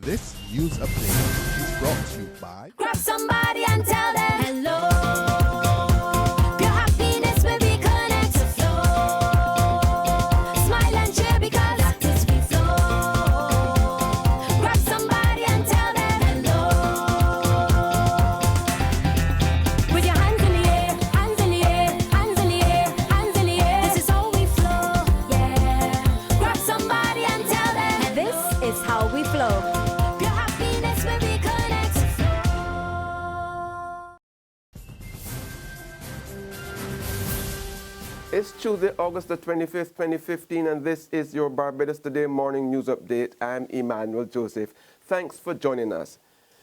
This news update is brought to you by... Grab somebody and tell them hello. Your happiness will be connect to flow. Smile and cheer because that is we flow. Grab somebody and tell them hello. With your hands in the air, hands in the air, hands in the air, hands in the air. This is how we flow, yeah. Grab somebody and tell them this is how we flow. It's Tuesday, August the 25th, 2015, and this is your Barbados Today morning news update. I'm Emmanuel Joseph. Thanks for joining us.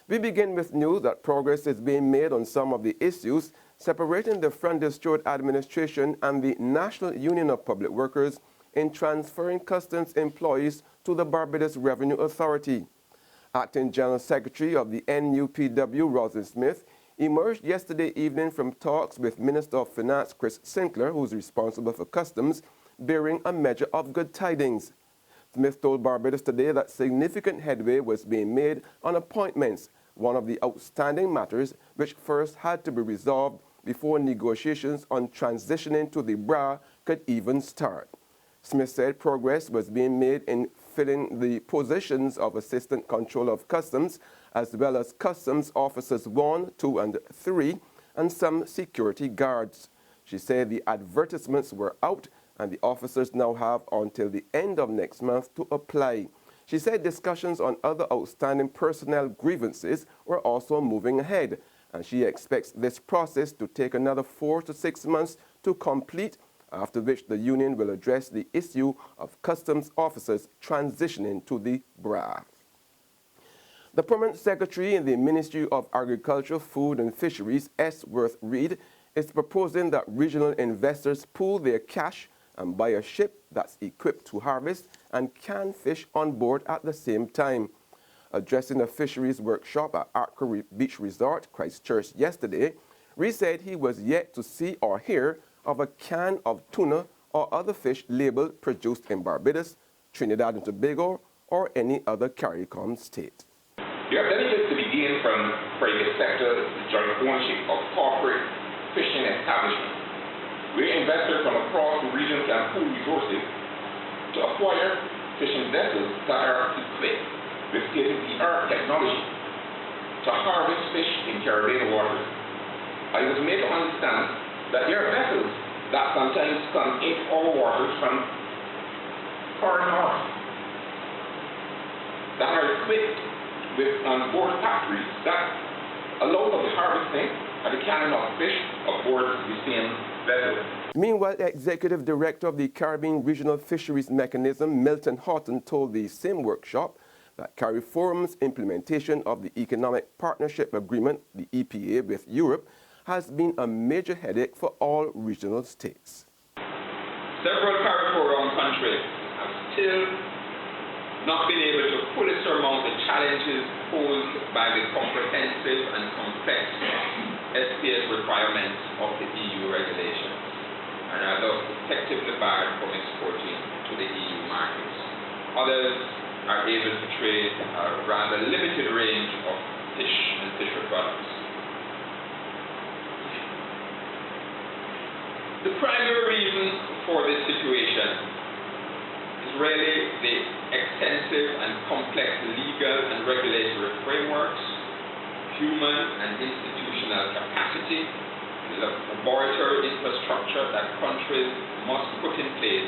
We begin with news that progress is being made on some of the issues separating the Frontier Steward Administration and the National Union of Public Workers in transferring customs employees to the Barbados Revenue Authority. Acting General Secretary of the NUPW, Roslyn Smith, emerged yesterday evening from talks with Minister of Finance Chris Sinclair, who's responsible for customs, bearing a measure of good tidings. Smith told Barbados Today that significant headway was being made on appointments, one of the outstanding matters which first had to be resolved before negotiations on transitioning to the BRA could even start. Smith said progress was being made in filling the positions of Assistant Controller of Customs, as well as Customs Officers 1, 2, and 3, and some security guards. She said the advertisements were out and the officers now have until the end of next month to apply. She said discussions on other outstanding personnel grievances were also moving ahead, and she expects this process to take another 4 to 6 months to complete, after which the union will address the issue of customs officers transitioning to the BRA. The Permanent Secretary in the Ministry of Agriculture, Food and Fisheries, S. Worth Reed, is proposing that regional investors pool their cash and buy a ship that's equipped to harvest and can fish on board at the same time. Addressing a fisheries workshop at Arca Beach Resort, Christchurch, yesterday, Reed said he was yet to see or hear of a can of tuna or other fish labeled produced in Barbados, Trinidad and Tobago, or any other CARICOM state. There are benefits to be gained from private sector joint ownership of corporate fishing establishments, where investors from across the region can pool resources to acquire fishing vessels that are equipped with state-of-the-art technology to harvest fish in Caribbean waters. I was made to understand that there are vessels that sometimes come into our waters from far north that are equipped with onboard factories that allow for the harvesting and the canning of fish aboard the same vessel. Meanwhile, Executive Director of the Caribbean Regional Fisheries Mechanism, Milton Houghton, told the same workshop that CARIFORUM's implementation of the Economic Partnership Agreement, the EPA, with Europe has been a major headache for all regional states. Several CARIFORUM countries have still not been able to fully surmount the challenges posed by the comprehensive and complex SPS requirements of the EU regulations, and are thus effectively barred from exporting to the EU markets. Others are able to trade a rather limited range of fish and fishery products. The primary reason for this situation is really the extensive and complex legal and regulatory frameworks, human and institutional capacity, the laboratory infrastructure that countries must put in place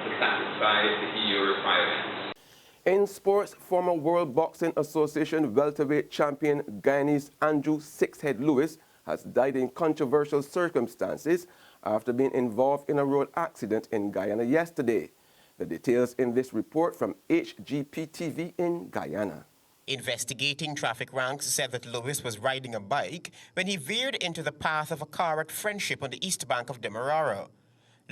to satisfy the EU requirements. In sports, former World Boxing Association welterweight champion Guyanese Andrew Sixhead Lewis has died in controversial circumstances after being involved in a road accident in Guyana yesterday. The details in this report from HGP-TV in Guyana. Investigating traffic ranks said that Lewis was riding a bike when he veered into the path of a car at Friendship on the east bank of Demerara.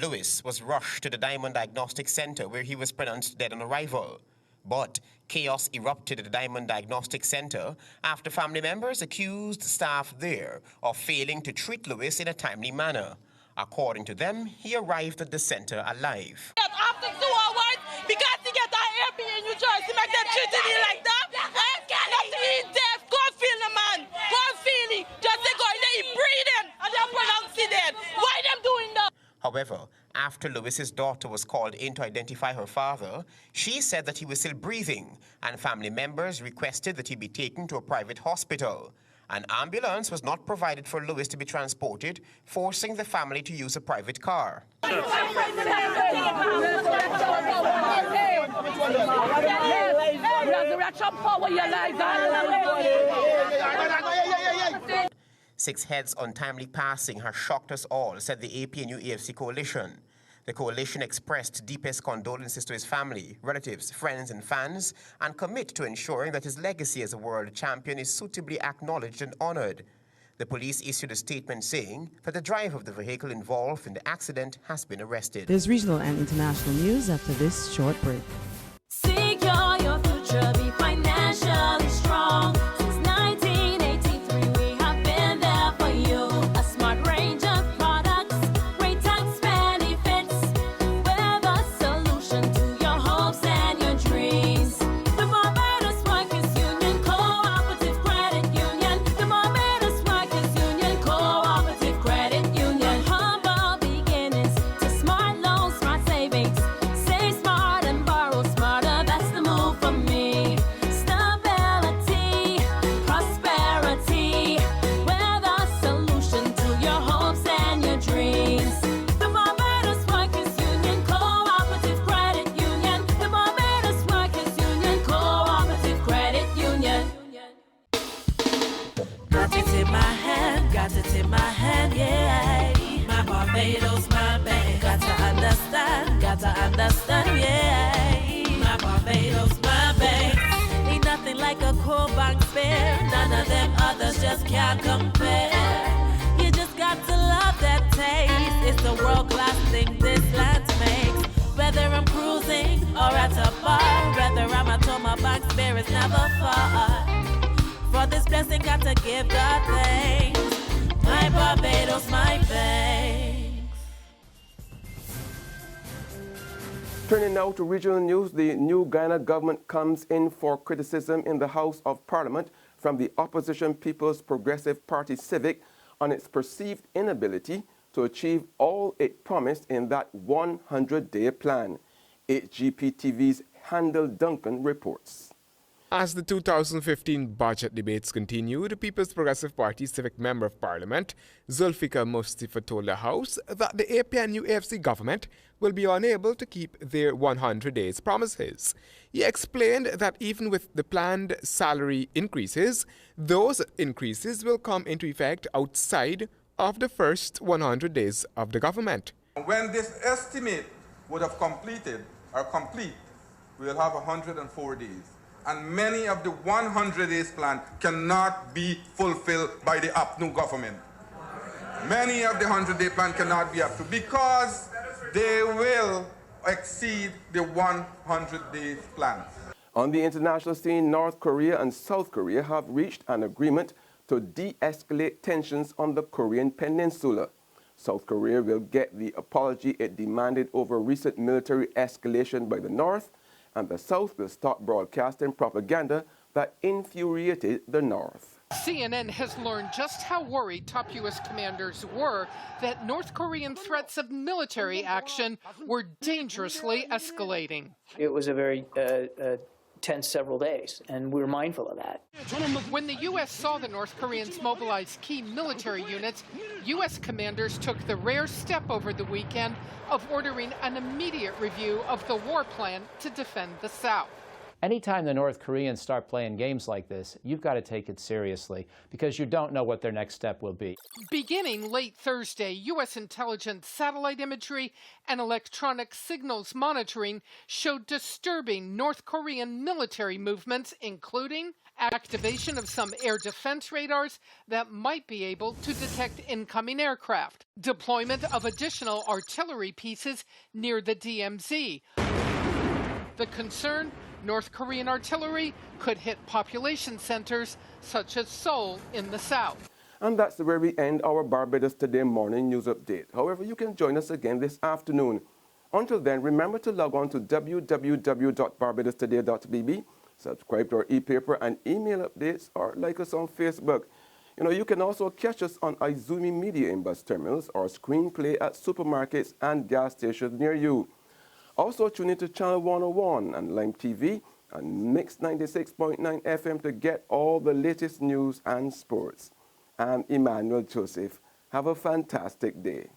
Lewis was rushed to the Diamond Diagnostic Center where he was pronounced dead on arrival. But chaos erupted at the Diamond Diagnostic Center after family members accused staff there of failing to treat Lewis in a timely manner. According to them, he arrived at the center alive. After 2 hours, because he get an Airbnb in New Jersey, make them treat him like that. However, after Lewis's daughter was called in to identify her father, she said that he was still breathing, and family members requested that he be taken to a private hospital. An ambulance was not provided for Lewis to be transported, forcing the family to use a private car. 6 heads' untimely passing has shocked us all, said the APNU-AFC coalition. The coalition expressed deepest condolences to his family, relatives, friends, and fans, and commit to ensuring that his legacy as a world champion is suitably acknowledged and honored. The police issued a statement saying that the driver of the vehicle involved in the accident has been arrested. There's regional and international news after this short break. Secure your future, be financially strong. Since 1983, we have been there for you. A smart range of products, great tax benefits. We're the solution to your hopes and your dreams. The Barbados Workers Union Cooperative Credit Union. The Barbados Workers Union Cooperative Credit Union. Humble beginnings to smart loans, smart savings. Save smart and borrow smarter. That's the move for me. Stability, prosperity. We're the solution to your hopes and your dreams. The Barbados Workers Union Cooperative Credit Union. The Barbados Workers Union Cooperative Credit Union. Got it in my hand, yeah. My Barbados, my bank. Got to understand, yeah. My Barbados, my bank. Ain't nothing like a core bank spare. None of them others just can't compare. You just got to love that taste. It's the world-class thing this land makes. Whether I'm cruising or at a bar, whether I'm at home, my bank spare is never far. For this blessing, got to give God thanks. My Barbados, my bank. Turning now to regional news, the new Guyana government comes in for criticism in the House of Parliament from the opposition People's Progressive Party Civic on its perceived inability to achieve all it promised in that 100-day plan. HGP-TV's Handel Duncan reports. As the 2015 budget debates continue, the People's Progressive Party Civic Member of Parliament, Zulfikar Mustafa, told the House that the APNU-AFC government will be unable to keep their 100 days promises. He explained that even with the planned salary increases, those increases will come into effect outside of the first 100 days of the government. When this estimate would have completed or complete, we will have 104 days. And many of the 100 days plan cannot be fulfilled by the APNU government. Many of the 100-day plan cannot be up to because they will exceed the 100-day plan. On the international scene, North Korea and South Korea have reached an agreement to de-escalate tensions on the Korean peninsula. South Korea will get the apology it demanded over recent military escalation by the North, and the South will stop broadcasting propaganda that infuriated the North. CNN has learned just how worried top U.S. commanders were that North Korean threats of military action were dangerously escalating. It was a very tense several days, and we were mindful of that. When the U.S. saw the North Koreans mobilize key military units, U.S. commanders took the rare step over the weekend of ordering an immediate review of the war plan to defend the South. Anytime the North Koreans start playing games like this, you've got to take it seriously because you don't know what their next step will be. Beginning late Thursday, U.S. intelligence satellite imagery and electronic signals monitoring showed disturbing North Korean military movements, including activation of some air defense radars that might be able to detect incoming aircraft, deployment of additional artillery pieces near the DMZ. The concern? North Korean artillery could hit population centers such as Seoul in the south. And that's where we end our Barbados Today morning news update. However, you can join us again this afternoon. Until then, remember to log on to www.barbadostoday.bb, subscribe to our e-paper and email updates, or like us on Facebook. You can also catch us on Izumi Media in bus terminals or screenplay at supermarkets and gas stations near you. Also tune into Channel 101 and Lime TV and Mix 96.9 FM to get all the latest news and sports. I'm Emmanuel Joseph. Have a fantastic day.